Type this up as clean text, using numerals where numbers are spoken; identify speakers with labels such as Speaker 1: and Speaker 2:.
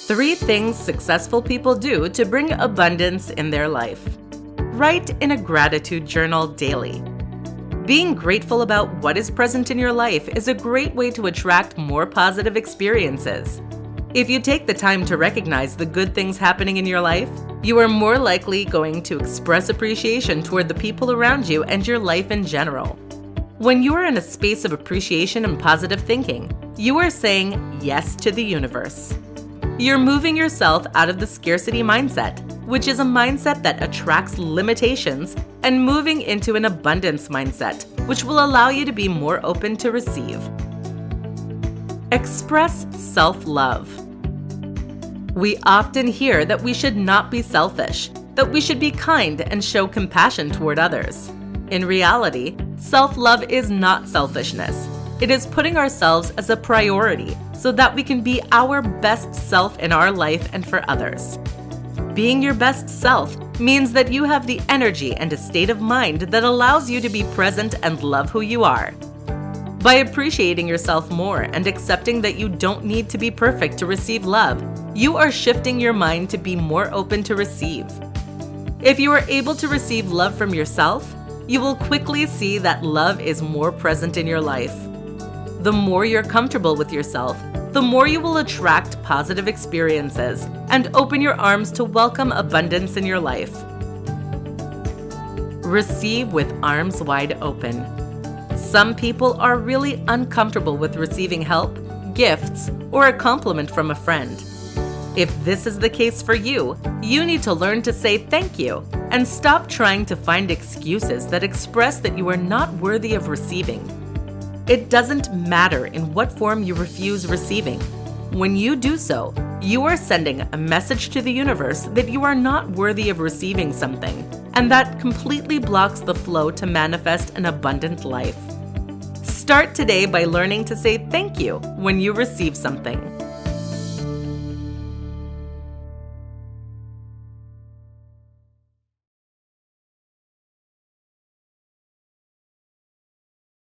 Speaker 1: 3 things successful people do to bring abundance in their life. Write in a gratitude journal daily. Being grateful about what is present in your life is a great way to attract more positive experiences. If you take the time to recognize the good things happening in your life, you are more likely going to express appreciation toward the people around you and your life in general. When you are in a space of appreciation and positive thinking, you are saying yes to the universe. You're moving yourself out of the scarcity mindset, which is a mindset that attracts limitations, and moving into an abundance mindset, which will allow you to be more open to receive. Express self-love. We often hear that we should not be selfish, that we should be kind and show compassion toward others. In reality, self-love is not selfishness. It is putting ourselves as a priority so that we can be our best self in our life and for others. Being your best self means that you have the energy and a state of mind that allows you to be present and love who you are. By appreciating yourself more and accepting that you don't need to be perfect to receive love, you are shifting your mind to be more open to receive. If you are able to receive love from yourself, you will quickly see that love is more present in your life. The more you're comfortable with yourself, the more you will attract positive experiences and open your arms to welcome abundance in your life. Receive with arms wide open. Some people are really uncomfortable with receiving help, gifts, or a compliment from a friend. If this is the case for you, you need to learn to say thank you and stop trying to find excuses that express that you are not worthy of receiving. It doesn't matter in what form you refuse receiving. When you do so, you are sending a message to the universe that you are not worthy of receiving something, and that completely blocks the flow to manifest an abundant life. Start today by learning to say thank you when you receive something.